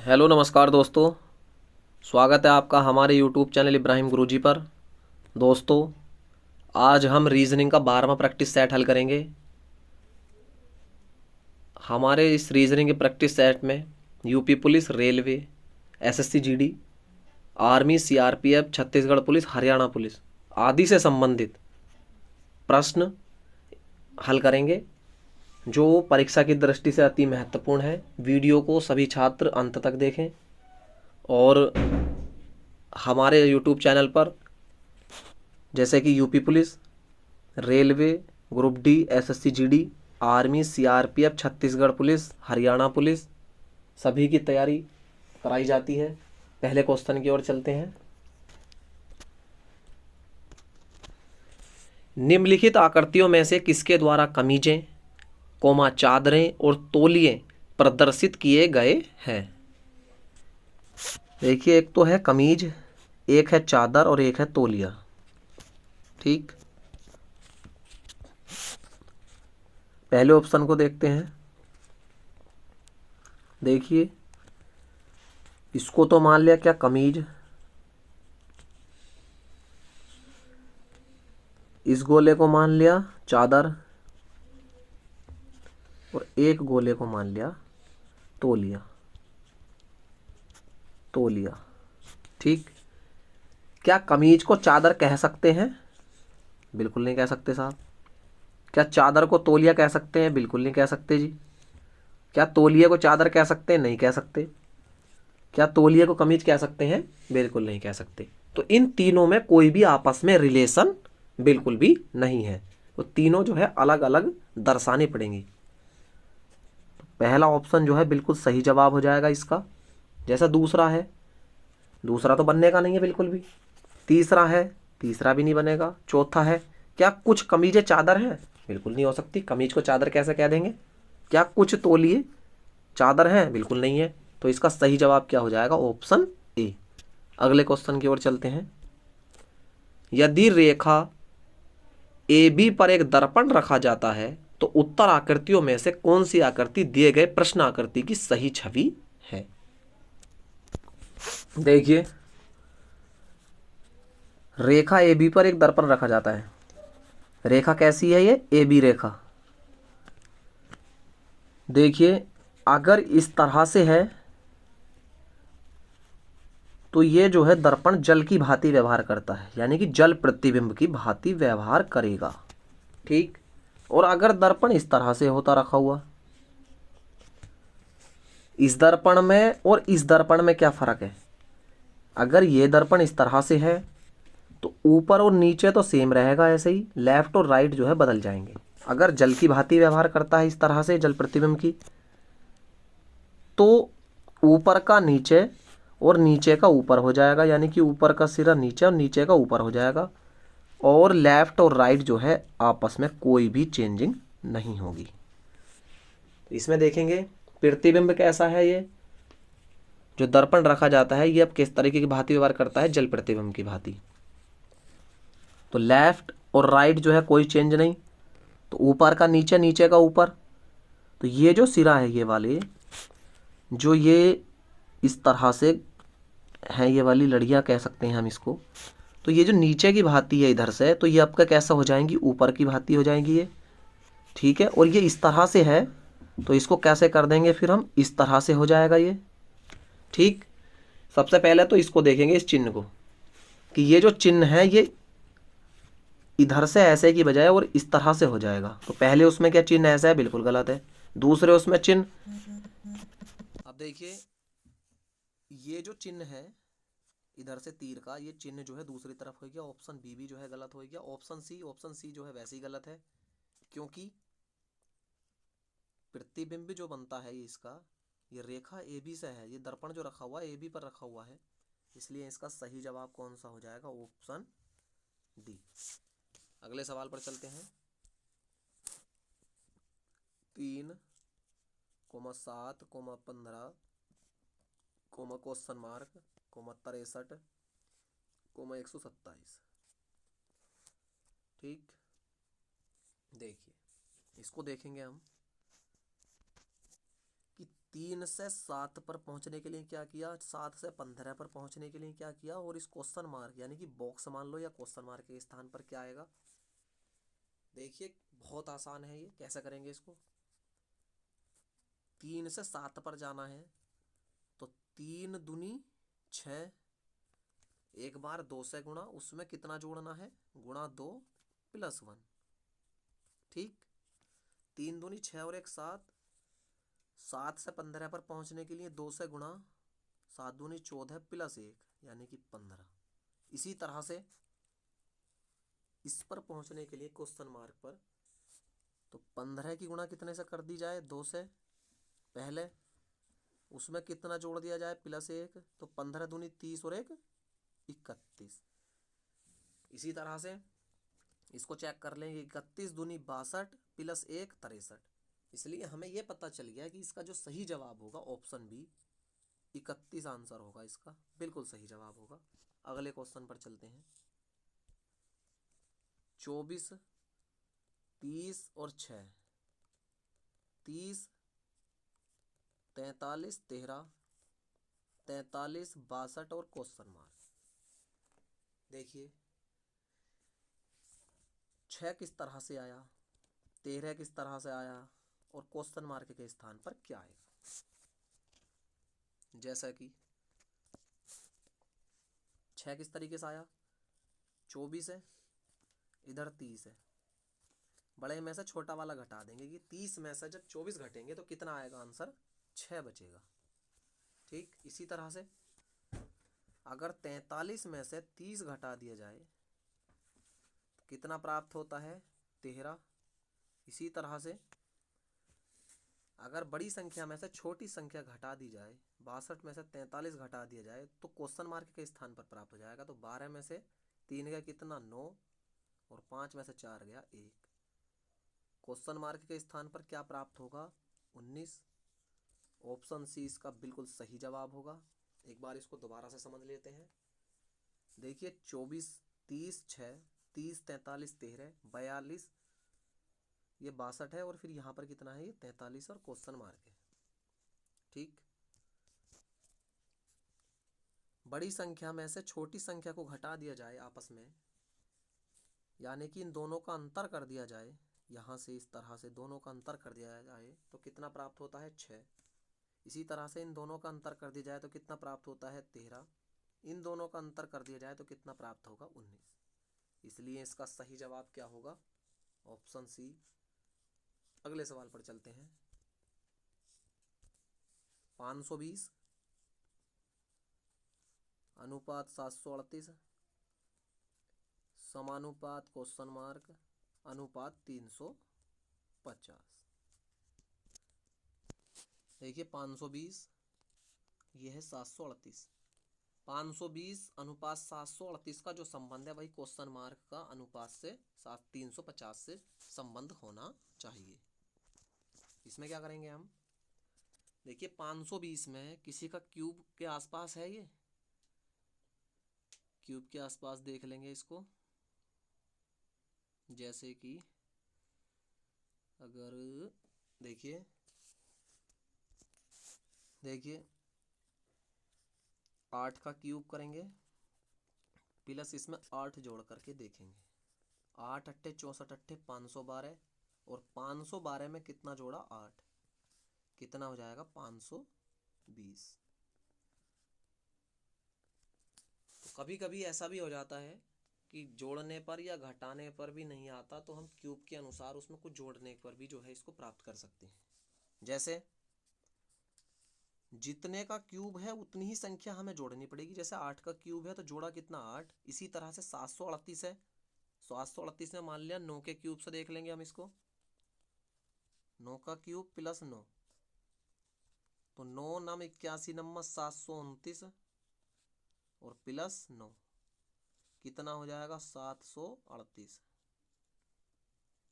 Hello नमस्कार दोस्तों। स्वागत है आपका हमारे यूट्यूब चैनल इब्राहिम गुरुजी पर। दोस्तों, आज हम रीजनिंग का 12वां प्रैक्टिस सेट हल करेंगे। हमारे इस रीजनिंग के प्रैक्टिस सेट में UP police, railway, SSC GD, army, CRPF, Chhattisgarh police, Haryana police आदि से संबंधित प्रश्न हल करेंगे, जो परीक्षा की दृष्टि से अति महत्वपूर्ण है। वीडियो को सभी छात्र अंत तक देखें और हमारे यूट्यूब चैनल पर जैसे कि UP police, railway, group D, SSC GD, army, CRPF, Chhattisgarh police, Haryana police सभी की तैयारी कराई जाती है। पहले क्वेश्चन की ओर चलते हैं। निम्नलिखित आकृतियों में से किसके द्वारा कमीजें, चादरें और तौलिए प्रदर्शित किए गए हैं? देखिए, एक तो है कमीज, एक है चादर और एक है तौलिया। ठीक, पहले ऑप्शन को देखते हैं। देखिए, इसको तो मान लिया क्या कमीज, इस गोले को मान लिया चादर और एक गोले को मान लिया तौलिया। तौलिया, ठीक। क्या कमीज को चादर कह सकते हैं? बिल्कुल नहीं कह सकते साहब। क्या चादर को तौलिया कह सकते हैं? बिल्कुल नहीं कह सकते जी। क्या तौलिए को चादर कह सकते हैं? नहीं कह सकते। क्या तौलिए को कमीज कह सकते हैं? बिल्कुल नहीं कह सकते। तो इन तीनों में कोई भी आपस में रिलेशन बिल्कुल भी नहीं है। तो तीनों जो है अलग अलग दर्शानी पड़ेंगी। तो पहला ऑप्शन जो है बिल्कुल सही जवाब हो जाएगा इसका। जैसा दूसरा है, दूसरा तो बनने का नहीं है बिल्कुल भी। तीसरा है, तीसरा भी नहीं बनेगा। चौथा है, क्या कुछ कमीजें चादर हैं? बिल्कुल नहीं हो सकती। कमीज को चादर कैसे कह देंगे? क्या कुछ तौलिए चादर हैं? बिल्कुल नहीं है। तो इसका सही जवाब क्या हो जाएगा? Option A. अगले क्वेश्चन की ओर चलते हैं। यदि रेखा ए बी पर एक दर्पण रखा जाता है तो उत्तर आकृतियों में से कौन सी आकृति दिए गए प्रश्न आकृति की सही छवि है? देखिए, रेखा ए बी पर एक दर्पण रखा जाता है। रेखा कैसी है? ये ए बी रेखा। देखिए, अगर इस तरह से है तो ये जो है दर्पण जल की भांति व्यवहार करता है, यानी कि जल प्रतिबिंब की भांति व्यवहार करेगा। ठीक। और अगर दर्पण इस तरह से होता रखा हुआ, इस दर्पण में और इस दर्पण में क्या फर्क है? अगर ये दर्पण इस तरह से है तो ऊपर और नीचे तो सेम रहेगा, ऐसे ही लेफ्ट और राइट जो है बदल जाएंगे। अगर जल की भांति व्यवहार करता है इस तरह से जल प्रतिबिंब की, तो ऊपर का नीचे और नीचे का ऊपर हो जाएगा, यानी कि ऊपर का सिरा नीचे और नीचे का ऊपर हो जाएगा। और लेफ्ट और राइट जो है आपस में कोई भी चेंजिंग नहीं होगी। तो इसमें देखेंगे प्रतिबिंब कैसा है। ये जो दर्पण रखा जाता है ये अब किस तरीके की भांति व्यवहार करता है? जल प्रतिबिंब की भांति। तो लेफ्ट और राइट जो है कोई चेंज नहीं। तो ऊपर का नीचे, नीचे का ऊपर। तो ये जो सिरा है, ये वाले जो ये इस तरह से हैं, ये वाली लड़ियाँ कह सकते हैं हम इसको। तो ये जो नीचे की भांति है इधर से, तो ये आपका कैसा हो जाएंगी? ऊपर की भांति हो जाएंगी ये। ठीक है। और ये इस तरह से है तो इसको कैसे कर देंगे फिर हम? इस तरह से हो जाएगा ये। ठीक। सबसे पहले तो इसको देखेंगे, इस चिन्ह को, कि ये जो चिन्ह है ये इधर से ऐसे की बजाय और इस तरह से हो जाएगा। तो पहले उसमें क्या चिन्ह ऐसा है? बिल्कुल गलत है। दूसरे उसमें चिन्ह, अब देखिए, ये जो चिन्ह है इधर से तीर का, ये चिन्ह जो है दूसरी तरफ हो गया। ऑप्शन बी भी जो है गलत हो गया। ऑप्शन सी जो है वैसे ही गलत है, क्योंकि प्रतिबिंब जो बनता है ये इसका, ये रेखा ए बी से है। ये दर्पण जो रखा हुआ है ए बी पर रखा हुआ है, इसलिए इसका सही जवाब कौन सा हो जाएगा? Option D. अगले सवाल पर चलते हैं। 3,7,15, क्वेश्चन मार्क, 63, 127। ठीक। देखिए, इसको देखेंगे हम कि 3 से 7 पर पहुंचने के लिए क्या किया, 7 से 15 पर पहुंचने के लिए क्या किया, और इस क्वेश्चन मार्क यानी कि बॉक्स मान लो या क्वेश्चन मार्क के स्थान पर क्या आएगा। देखिए बहुत आसान है ये, कैसे करेंगे इसको। 3 से 7 पर जाना है तो 3 दूनी 6, एक बार 2 से गुणा, उसमें कितना जोड़ना है, गुणा 2 प्लस 1। ठीक, 3 दूनी 6 और 1 7, 7 से 15 पर पहुंचने के लिए 2 से गुणा, 7 दूनी 14 प्लस 1 यानी कि 15। इसी तरह से इस पर पहुंचने के लिए क्वेश्चन मार्क पर, तो 15 की गुणा कितने से कर दी जाए, 2 से पहले, उसमें कितना जोड़ दिया जाए, प्लस 1, तो 15 दूनी 30 और 1 31। इसी तरह से इसको चेक कर लेंगे, 31 दूनी 62 प्लस 1 63। इसलिए हमें यह पता चल गया कि इसका जो सही जवाब होगा ऑप्शन बी 31 आंसर होगा, इसका बिल्कुल सही जवाब होगा। अगले क्वेश्चन पर चलते हैं। 24 30 और 6, 30 43 13 43 62 और क्वेश्चन मार्क। देखिए 6 किस तरह से आया, 13 किस तरह से आया, और क्वेश्चन मार्क के स्थान पर क्या आएगा। जैसा कि 6 किस तरीके से आया, 24 है, इधर 30 है, बड़े में से छोटा वाला घटा देंगे कि 30 में से जब 24 घटेंगे तो कितना आएगा आंसर, 6 बचेगा। ठीक, इसी तरह से अगर 43 में से 30 घटा दिया जाए तो कितना प्राप्त होता है, 13। इसी तरह से अगर बड़ी संख्या में से छोटी संख्या घटा दी जाए, 62 में से 43 घटा दिया जाए तो क्वेश्चन मार्क के स्थान पर प्राप्त हो जाएगा। तो 12 में से 3 गया कितना, 9, और 5 में से 4 गया 1। क्वेश्चन मार्क के स्थान पर क्या प्राप्त होगा, 19। ऑप्शन सी इसका बिल्कुल सही जवाब होगा। एक बार इसको दोबारा से समझ लेते हैं। देखिए 24 30 6 30 43 13 42, ये 62 है, और फिर यहाँ पर कितना है, ये 43 और क्वेश्चन मार्क है। ठीक, बड़ी संख्या में से छोटी संख्या को घटा दिया जाए आपस में, यानी कि इन दोनों का अंतर कर दिया जाए, यहाँ से इस तरह से दोनों का अंतर कर दिया जाए तो कितना प्राप्त होता है, 6। इसी तरह से इन दोनों का अंतर कर दिया जाए तो कितना प्राप्त होता है, 13। इन दोनों का अंतर कर दिया जाए तो कितना प्राप्त होगा, 19। इसलिए इसका सही जवाब क्या होगा, ऑप्शन सी। अगले सवाल पर चलते हैं। 520 अनुपात 738 समानुपात क्वेश्चन मार्क अनुपात 350। देखिए 520 ये है 738, 520 अनुपात 738 का जो संबंध है वही क्वेश्चन मार्क का अनुपात से 350 से संबंध होना चाहिए। इसमें क्या करेंगे हम, देखिए 520 में किसी का क्यूब के आसपास है, ये क्यूब के आसपास देख लेंगे इसको। जैसे कि अगर देखिए 8 का क्यूब करेंगे प्लस इसमें 8 जोड़ करके देखेंगे, 8 अट्ठे 64 अट्ठे 512, और 512 में कितना जोड़ा, 8, कितना हो जाएगा, 520। तो कभी कभी ऐसा भी हो जाता है कि जोड़ने पर या घटाने पर भी नहीं आता, तो हम क्यूब के अनुसार उसमें कुछ जोड़ने पर भी जो है इसको प्राप्त कर सकते हैं। जैसे जितने का क्यूब है उतनी ही संख्या हमें जोड़नी पड़ेगी। जैसे 8 का क्यूब है तो जोड़ा कितना, 8। इसी तरह से 738 है, 738 में मान लिया 9 के क्यूब से देख लेंगे हम इसको, 9 का क्यूब प्लस 9, तो 9 9 81 नंबर 729, और प्लस 9 कितना हो जाएगा, 738।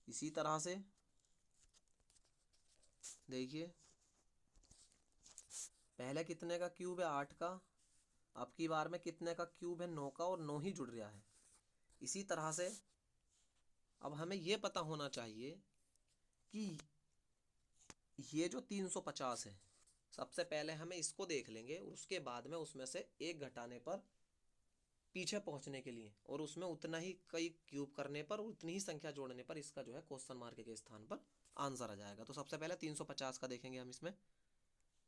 इसी तरह से देखिए पहले कितने का क्यूब है, 8 का, अब की बार में कितने का क्यूब है, 9 का, और 9 ही जुड़ रहा है। इसी तरह से अब हमें यह पता होना चाहिए कि ये जो 350 है सबसे पहले हमें इसको देख लेंगे, उसके बाद में उसमें से एक घटाने पर पीछे पहुंचने के लिए और उसमें उतना ही कई क्यूब करने पर उतनी ही संख्या जोड़ने पर इसका जो है क्वेश्चन मार्क के स्थान पर आंसर आ जाएगा। तो सबसे पहले 350 का देखेंगे हम इसमें।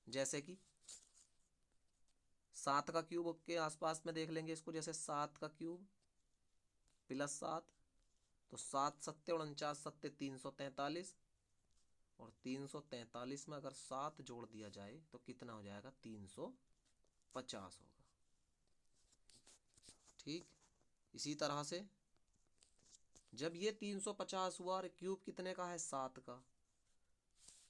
जैसे कि 7 का क्यूब के आसपास में देख लेंगे इसको, जैसे 7 का क्यूब प्लस 7, तो 7 सत्ते 49 सत्ते 343, और 343 में अगर 7 जोड़ दिया जाए तो कितना हो जाएगा, 350 होगा। ठीक, इसी तरह से जब ये 350 हुआ और क्यूब कितने का है, 7 का,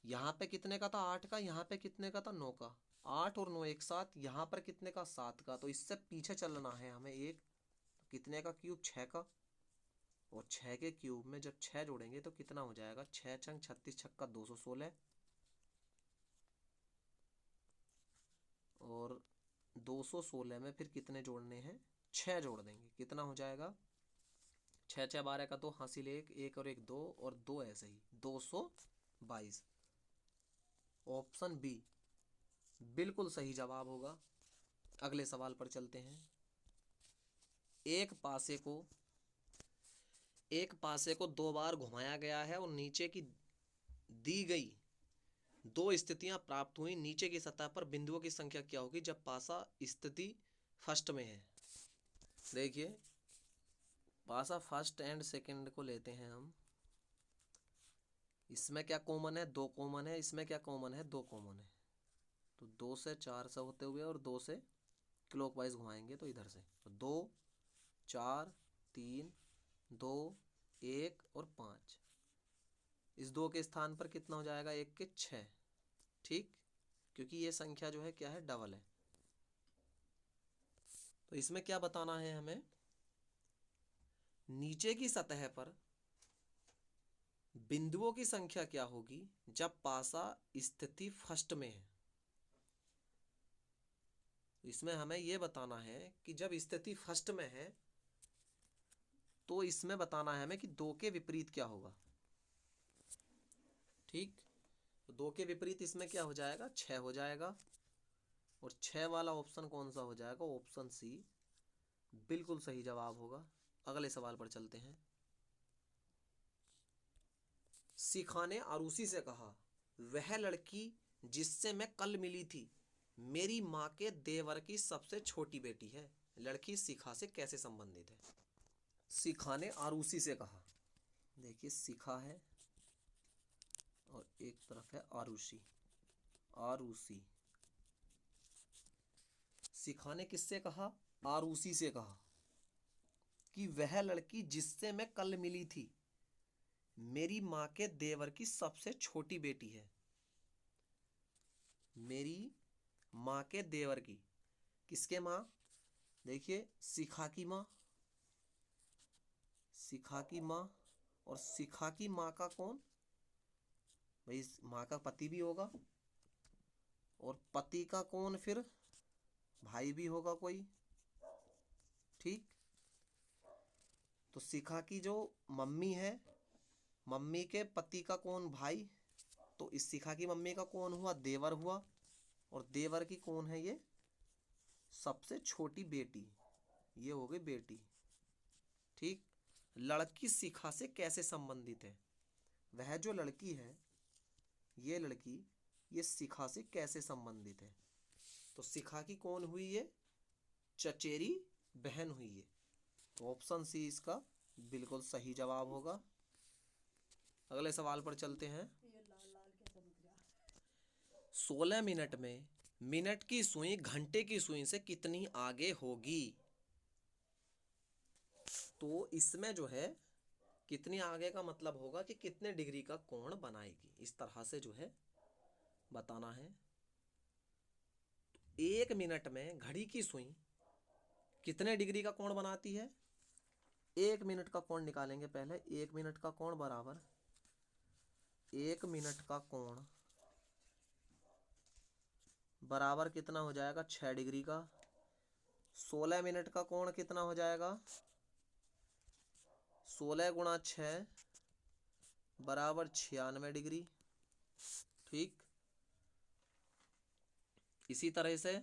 यहाँ पे कितने का था, 8 का, यहाँ पे कितने का था, 9 का, 8 और 9 एक साथ, यहाँ पर कितने का, 7 का, तो इससे पीछे चलना है हमें एक, तो कितने का क्यूब, 6 का, और 6 के क्यूब में जब 6 जोड़ेंगे तो कितना हो जाएगा, 6 छंग 36 छक्का 216, और 216 में फिर कितने जोड़ने हैं, 6 जोड़ देंगे, कितना हो जाएगा, 6 6 12 का 2, हासिल 1, 1 और 1 2, और 2 ऐसे ही 222। ऑप्शन बी बिल्कुल सही जवाब होगा। अगले सवाल पर चलते हैं। एक पासे को 2 बार घुमाया गया है और नीचे की दी गई 2 स्थितियां प्राप्त हुई। नीचे की सतह पर बिंदुओं की संख्या क्या होगी जब पासा स्थिति फर्स्ट में है। देखिए, पासा फर्स्ट एंड सेकंड को लेते हैं हम। इसमें क्या कॉमन है, 2 कॉमन है। इसमें क्या कॉमन है, 2 कॉमन है। तो 2 से 4 से होते हुए और 2 से क्लॉकवाइज घुमाएंगे तो इधर से, तो 2 4 3 2 1 और 5, इस 2 के स्थान पर कितना हो जाएगा, 1 के 6। ठीक, क्योंकि ये संख्या जो है क्या है, डबल है। तो इसमें क्या बताना है हमें, नीचे की सतह पर बिंदुओं की संख्या क्या होगी जब पासा स्थिति फर्स्ट में है। इसमें हमें यह बताना है कि जब स्थिति फर्स्ट में है तो इसमें बताना है हमें कि 2 के विपरीत क्या होगा। ठीक, तो 2 के विपरीत इसमें क्या हो जाएगा, 6 हो जाएगा, और 6 वाला ऑप्शन कौन सा हो जाएगा, ऑप्शन सी बिल्कुल सही जवाब होगा। अगले सवाल पर चलते हैं। शिखा ने आरुषि से कहा, वह लड़की जिससे मैं कल मिली थी मेरी माँ के देवर की सबसे छोटी बेटी है। लड़की शिखा से कैसे संबंधित है। शिखा ने आरुषि से कहा, देखिए शिखा है और एक तरफ है आरुषि। आरुषि, शिखा ने किससे कहा, आरुषि से कहा कि वह लड़की जिससे मैं कल मिली थी मेरी माँ के देवर की सबसे छोटी बेटी है। मेरी माँ के देवर की, किसके माँ, देखिए शिखा की माँ, शिखा की माँ, और शिखा की माँ का कौन, भाई माँ का पति भी होगा, और पति का कौन, फिर भाई भी होगा कोई। ठीक, तो शिखा की जो मम्मी है, मम्मी के पति का कौन, भाई, तो इस शिखा की मम्मी का कौन हुआ, देवर हुआ, और देवर की कौन है, ये सबसे छोटी बेटी, ये हो गई बेटी। ठीक, लड़की शिखा से कैसे संबंधित है, वह जो लड़की है, ये लड़की ये शिखा से कैसे संबंधित है, तो शिखा की कौन हुई, ये चचेरी बहन हुई है। तो ऑप्शन सी इसका बिल्कुल सही जवाब होगा। अगले सवाल पर चलते हैं। 16 मिनट में मिनट की सुई घंटे की सुई से कितनी आगे होगी। तो इसमें जो है कितनी आगे का मतलब होगा कि कितने डिग्री का कोण बनाएगी, इस तरह से जो है बताना है। तो 1 मिनट में घड़ी की सुई कितने डिग्री का कोण बनाती है, 1 मिनट का कोण निकालेंगे पहले। 1 मिनट का कोण बराबर 1 मिनट का कोण बराबर कितना हो जाएगा, 6 डिग्री का। 16 मिनट का कोण कितना हो जाएगा, 16 गुणा 6 बराबर 96 डिग्री। ठीक, इसी तरह से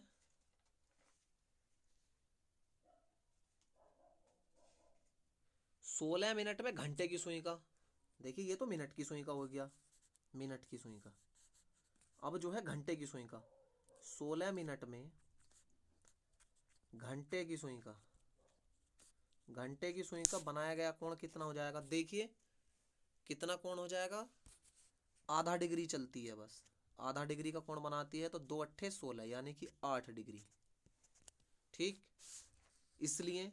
16 मिनट में घंटे की सुई का, देखिए ये तो मिनट की सुई का हो गया, मिनट की सुई का। अब जो है घंटे की सुई का, 16 मिनट में घंटे की सुई का, घंटे की सुई का बनाया गया कोण कितना हो जाएगा? देखिए कितना कोण हो जाएगा, आधा डिग्री चलती है बस, आधा डिग्री का कोण बनाती है, तो 2 अट्ठे 16 यानी कि 8 डिग्री। ठीक, इसलिए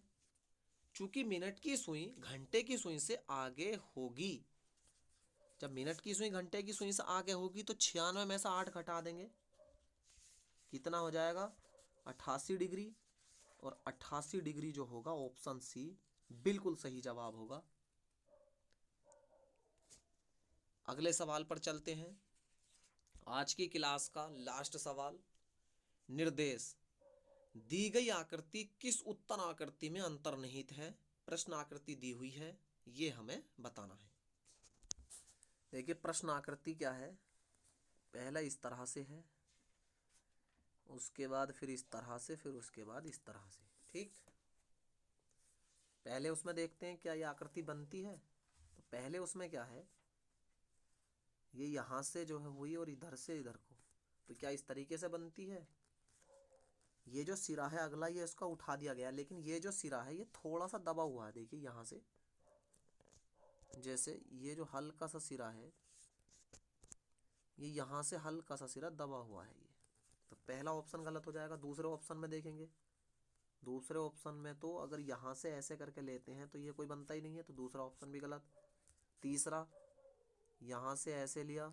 चूंकि मिनट की सुई घंटे की सुई से आगे होगी, जब मिनट की सुई घंटे की सुई से आगे होगी तो 96 में से 8 घटा देंगे, कितना हो जाएगा? 88 डिग्री। और 88 डिग्री जो होगा ऑप्शन सी बिल्कुल सही जवाब होगा। अगले सवाल पर चलते हैं। आज की क्लास का लास्ट सवाल, निर्देश दी गई आकृति किस उत्तर आकृति में अंतर्निहित है? प्रश्न आकृति दी हुई है, ये हमें बताना है। देखिए प्रश्न आकृति क्या है, पहला इस तरह से है, उसके बाद फिर इस तरह से, फिर उसके बाद इस तरह से। ठीक, पहले उसमें देखते हैं क्या ये आकृति बनती है। तो पहले उसमें क्या है, ये यहाँ से जो है हुई और इधर से इधर को, तो क्या इस तरीके से बनती है? ये जो सिरा है अगला, ये इसका उठा दिया गया, लेकिन ये जो सिरा है ये थोड़ा सा दबा हुआ है। देखिए यहाँ से, जैसे ये जो हल्का सा सिरा है, ये यहाँ से हल्का सा सिरा दबा हुआ है ये, तो पहला ऑप्शन गलत हो जाएगा। दूसरे ऑप्शन में देखेंगे, दूसरे ऑप्शन में तो अगर यहाँ से ऐसे करके लेते हैं तो ये कोई बनता ही नहीं है, तो दूसरा ऑप्शन भी गलत। तीसरा, यहाँ से ऐसे लिया,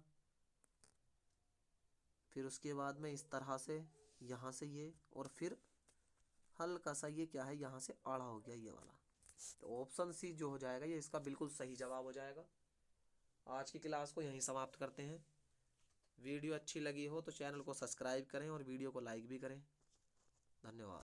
फिर उसके बाद में इस तरह से, यहाँ से ये, और फिर हल्का सा ये क्या है, यहाँ से आड़ा हो गया ये वाला। तो ऑप्शन सी जो हो जाएगा ये इसका बिल्कुल सही जवाब हो जाएगा। आज की क्लास को यहीं समाप्त करते हैं। वीडियो अच्छी लगी हो तो चैनल को सब्सक्राइब करें और वीडियो को लाइक भी करें। धन्यवाद।